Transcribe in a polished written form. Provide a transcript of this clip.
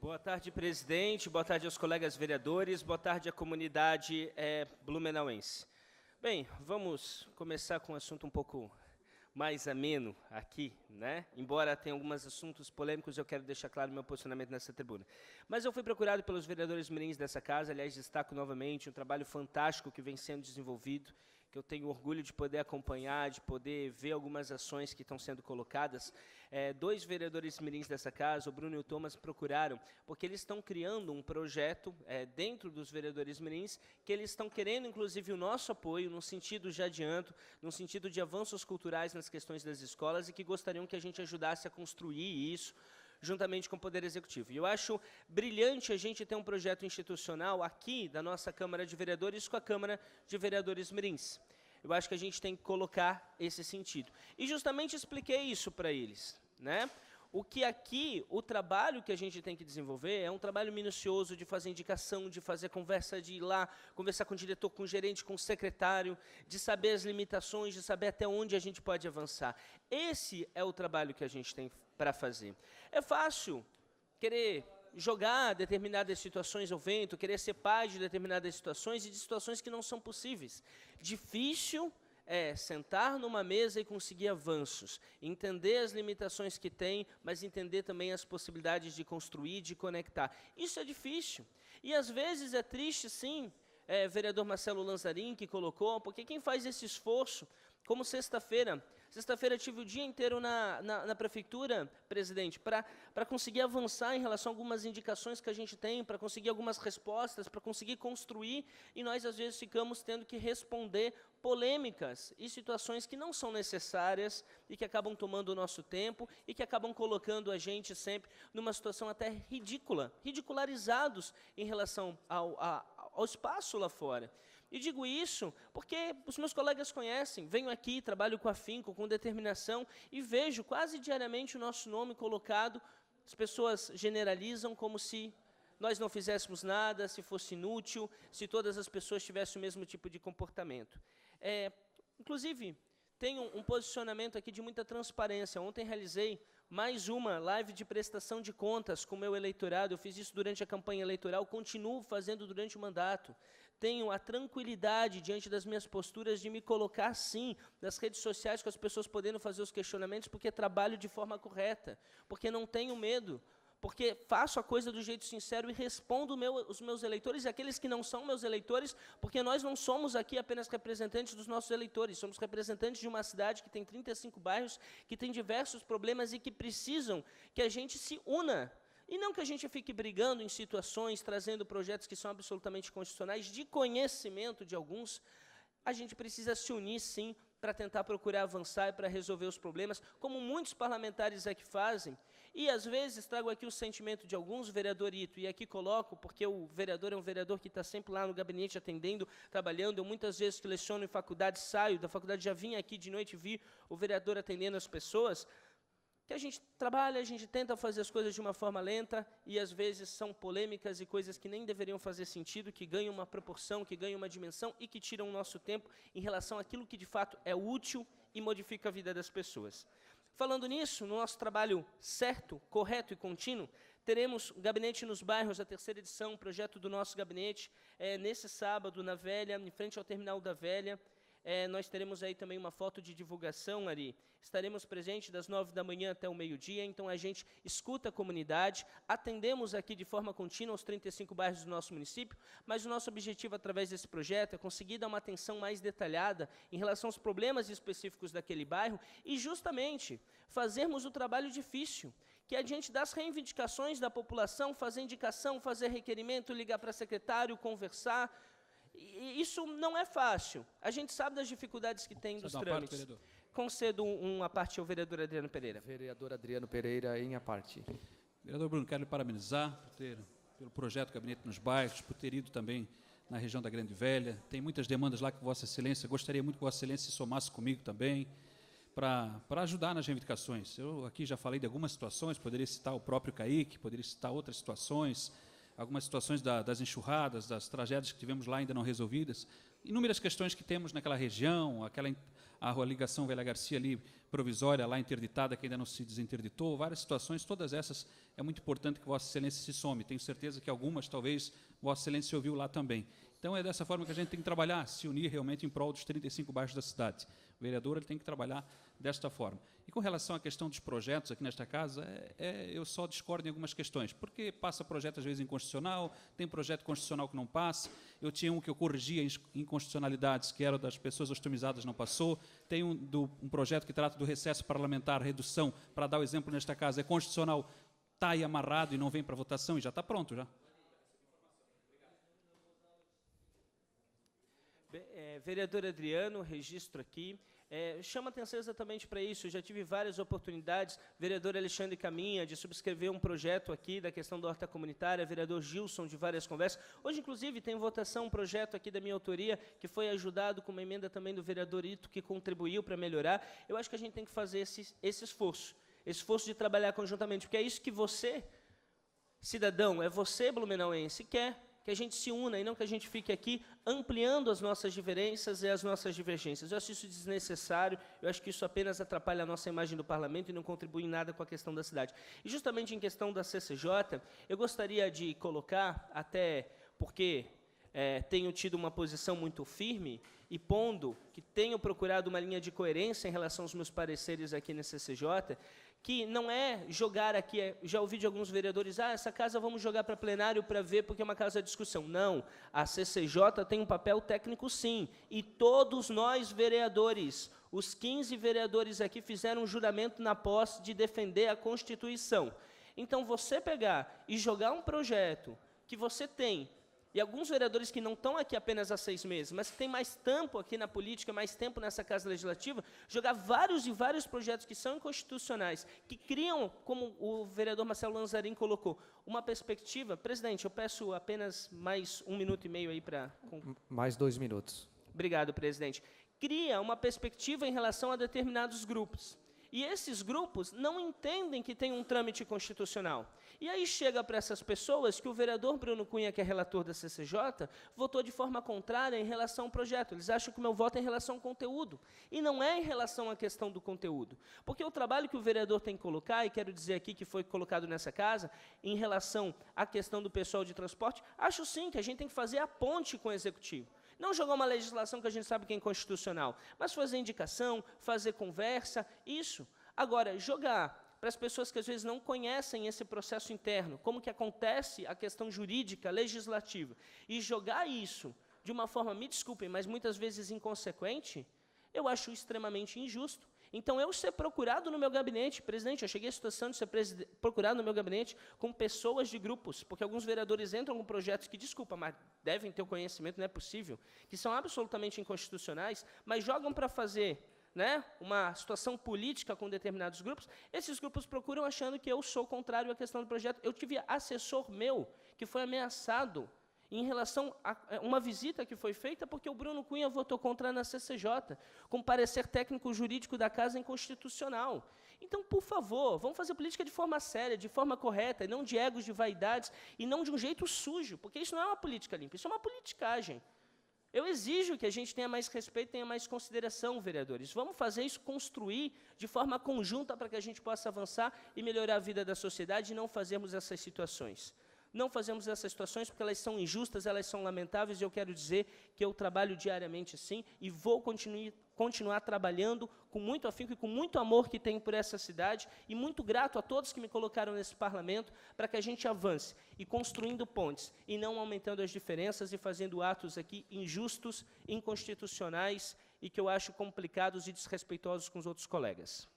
Boa tarde, presidente. Boa tarde aos colegas vereadores. Boa tarde à comunidade blumenauense. Bem, vamos começar com um assunto um pouco mais ameno aqui, né? Embora tenha alguns assuntos polêmicos, eu quero deixar claro o meu posicionamento nessa tribuna. Mas eu fui procurado pelos vereadores mirins dessa casa, aliás, destaco novamente um trabalho fantástico que vem sendo desenvolvido, que eu tenho orgulho de poder acompanhar, de poder ver algumas ações que estão sendo colocadas. Dois vereadores mirins dessa casa, o Bruno e o Thomas, procuraram, porque eles estão criando um projeto dentro dos vereadores mirins, que eles estão querendo, inclusive, o nosso apoio, no sentido, já adianto, no sentido de avanços culturais nas questões das escolas, e que gostariam que a gente ajudasse a construir isso, juntamente com o Poder Executivo. E eu acho brilhante a gente ter um projeto institucional aqui da nossa Câmara de Vereadores com a Câmara de Vereadores mirins. Eu acho que a gente tem que colocar esse sentido. E justamente expliquei isso para eles, né? O que aqui, o trabalho que a gente tem que desenvolver é um trabalho minucioso de fazer indicação, de fazer conversa, de ir lá, conversar com o diretor, com o gerente, com o secretário, de saber as limitações, de saber até onde a gente pode avançar. Esse é o trabalho que a gente tem para fazer. É fácil querer jogar determinadas situações ao vento, querer ser pai de determinadas situações e de situações que não são possíveis. Difícil é sentar numa mesa e conseguir avanços, entender as limitações que tem, mas entender também as possibilidades de construir, de conectar. Isso é difícil. E às vezes é triste, sim, vereador Marcelo Lanzarin que colocou, porque quem faz esse esforço, como sexta-feira tive o dia inteiro na prefeitura, presidente, para conseguir avançar em relação a algumas indicações que a gente tem, para conseguir algumas respostas, para conseguir construir, e nós, às vezes, ficamos tendo que responder polêmicas e situações que não são necessárias e que acabam tomando o nosso tempo e que acabam colocando a gente sempre numa situação até ridícula, ridicularizados em relação ao espaço lá fora. E digo isso porque os meus colegas conhecem, venho aqui, trabalho com afinco, com determinação, e vejo quase diariamente o nosso nome colocado. As pessoas generalizam como se nós não fizéssemos nada, se fosse inútil, se todas as pessoas tivessem o mesmo tipo de comportamento. Inclusive, tenho um posicionamento aqui de muita transparência. Ontem realizei mais uma live de prestação de contas com o meu eleitorado. Eu fiz isso durante a campanha eleitoral, continuo fazendo durante o mandato. Tenho a tranquilidade, diante das minhas posturas, de me colocar, sim, nas redes sociais, com as pessoas podendo fazer os questionamentos, porque trabalho de forma correta, porque não tenho medo, porque faço a coisa do jeito sincero e respondo os meus eleitores e aqueles que não são meus eleitores, porque nós não somos aqui apenas representantes dos nossos eleitores, somos representantes de uma cidade que tem 35 bairros, que tem diversos problemas e que precisam que a gente se una. E não que a gente fique brigando em situações, trazendo projetos que são absolutamente constitucionais, de conhecimento de alguns. A gente precisa se unir, sim, para tentar procurar avançar e para resolver os problemas, como muitos parlamentares aqui fazem. E, às vezes, trago aqui o sentimento de alguns, vereador Ito, e aqui coloco, porque o vereador é um vereador que está sempre lá no gabinete atendendo, trabalhando. Eu, muitas vezes, que leciono em faculdade, saio da faculdade, já vim aqui de noite, vi o vereador atendendo as pessoas, que a gente trabalha, a gente tenta fazer as coisas de uma forma lenta, e às vezes são polêmicas e coisas que nem deveriam fazer sentido, que ganham uma proporção, que ganham uma dimensão e que tiram o nosso tempo em relação àquilo que de fato é útil e modifica a vida das pessoas. Falando nisso, no nosso trabalho certo, correto e contínuo, teremos o Gabinete nos Bairros, a 3ª edição, projeto do nosso gabinete, nesse sábado, na Velha, em frente ao terminal da Velha. Nós teremos aí também uma foto de divulgação, Ari. Estaremos presentes das 9 da manhã até o meio-dia, então a gente escuta a comunidade, atendemos aqui de forma contínua aos 35 bairros do nosso município, mas o nosso objetivo através desse projeto é conseguir dar uma atenção mais detalhada em relação aos problemas específicos daquele bairro e justamente fazermos o trabalho difícil, que é diante das reivindicações da população, fazer indicação, fazer requerimento, ligar para secretário, conversar. E isso não é fácil. A gente sabe das dificuldades que tem dos trâmites. Concedo uma parte ao vereador Adriano Pereira. Vereador Adriano Pereira, em a parte. Vereador Bruno, quero lhe parabenizar pelo projeto Gabinete nos Bairros, por ter ido também na região da Grande Velha. Tem muitas demandas lá que Vossa Excelência, gostaria muito que Vossa Excelência se somasse comigo também, para ajudar nas reivindicações. Eu aqui já falei de algumas situações, poderia citar o próprio Caíque, poderia citar outras situações, algumas situações das enxurradas, das tragédias que tivemos lá ainda não resolvidas, inúmeras questões que temos naquela região, a Rua Ligação Velha Garcia ali, provisória, lá interditada, que ainda não se desinterditou, várias situações, todas essas é muito importante que Vossa Excelência se some. Tenho certeza que algumas, talvez, Vossa Excelência ouviu lá também. Então, é dessa forma que a gente tem que trabalhar, se unir realmente em prol dos 35 bairros da cidade. O vereador ele tem que trabalhar desta forma. E com relação à questão dos projetos aqui nesta casa, eu só discordo em algumas questões, porque passa projeto às vezes inconstitucional, tem projeto constitucional que não passa, eu tinha um que eu corrigia inconstitucionalidades, que era das pessoas ostrumizadas, não passou, tem um projeto que trata do recesso parlamentar, redução, para dar o exemplo nesta casa, é constitucional, está aí amarrado e não vem para votação e já está pronto, já. Vereador Adriano, registro aqui. Chama atenção exatamente para isso, eu já tive várias oportunidades, vereador Alexandre Caminha, de subscrever um projeto aqui da questão da horta comunitária, vereador Gilson, de várias conversas. Hoje, inclusive, tem em votação um projeto aqui da minha autoria, que foi ajudado com uma emenda também do vereador Ito, que contribuiu para melhorar. Eu acho que a gente tem que fazer esse esforço de trabalhar conjuntamente, porque é isso que você, cidadão, é você, blumenauense, quer. Que a gente se una e não que a gente fique aqui ampliando as nossas diferenças e as nossas divergências. Eu acho isso desnecessário, eu acho que isso apenas atrapalha a nossa imagem do parlamento e não contribui em nada com a questão da cidade. E justamente em questão da CCJ, eu gostaria de colocar, até porque tenho tido uma posição muito firme e pondo que tenho procurado uma linha de coerência em relação aos meus pareceres aqui na CCJ, que não é jogar aqui, já ouvi de alguns vereadores, essa casa vamos jogar para plenário para ver, porque é uma casa de discussão. Não, a CCJ tem um papel técnico sim, e todos nós vereadores, os 15 vereadores aqui fizeram um juramento na posse de defender a Constituição. Então, você pegar e jogar um projeto que você tem, e alguns vereadores que não estão aqui apenas há 6 meses, mas que têm mais tempo aqui na política, mais tempo nessa Casa Legislativa, jogar vários e vários projetos que são inconstitucionais, que criam, como o vereador Marcelo Lanzarin colocou, uma perspectiva. Presidente, eu peço apenas mais 1 minuto e meio aí para... Mais 2 minutos. Obrigado, presidente. Cria uma perspectiva em relação a determinados grupos. E esses grupos não entendem que tem um trâmite constitucional. E aí chega para essas pessoas que o vereador Bruno Cunha, que é relator da CCJ, votou de forma contrária em relação ao projeto. Eles acham que o meu voto é em relação ao conteúdo. E não é em relação à questão do conteúdo. Porque o trabalho que o vereador tem que colocar, e quero dizer aqui que foi colocado nessa casa, em relação à questão do pessoal de transporte, acho sim que a gente tem que fazer a ponte com o executivo. Não jogar uma legislação que a gente sabe que é inconstitucional, mas fazer indicação, fazer conversa, isso. Agora, jogar para as pessoas que às vezes não conhecem esse processo interno, como que acontece a questão jurídica, legislativa, e jogar isso de uma forma, me desculpem, mas muitas vezes inconsequente, eu acho extremamente injusto. Então, eu ser procurado no meu gabinete, presidente, eu cheguei à situação de ser procurado no meu gabinete com pessoas de grupos, porque alguns vereadores entram com projetos que, desculpa, mas devem ter o conhecimento, não é possível, que são absolutamente inconstitucionais, mas jogam para fazer, né, uma situação política com determinados grupos. Esses grupos procuram achando que eu sou contrário à questão do projeto. Eu tive assessor meu que foi ameaçado em relação a uma visita que foi feita, porque o Bruno Cunha votou contra na CCJ, com parecer técnico-jurídico da Casa inconstitucional. Então, por favor, vamos fazer política de forma séria, de forma correta, e não de egos, de vaidades, e não de um jeito sujo, porque isso não é uma política limpa, isso é uma politicagem. Eu exijo que a gente tenha mais respeito, tenha mais consideração, vereadores. Vamos fazer isso, construir de forma conjunta para que a gente possa avançar e melhorar a vida da sociedade e não fazermos essas situações. Não fazemos essas situações porque elas são injustas, elas são lamentáveis, e eu quero dizer que eu trabalho diariamente sim e vou continuar trabalhando com muito afinco e com muito amor que tenho por essa cidade, e muito grato a todos que me colocaram nesse parlamento para que a gente avance e construindo pontes e não aumentando as diferenças e fazendo atos aqui injustos, inconstitucionais e que eu acho complicados e desrespeitosos com os outros colegas.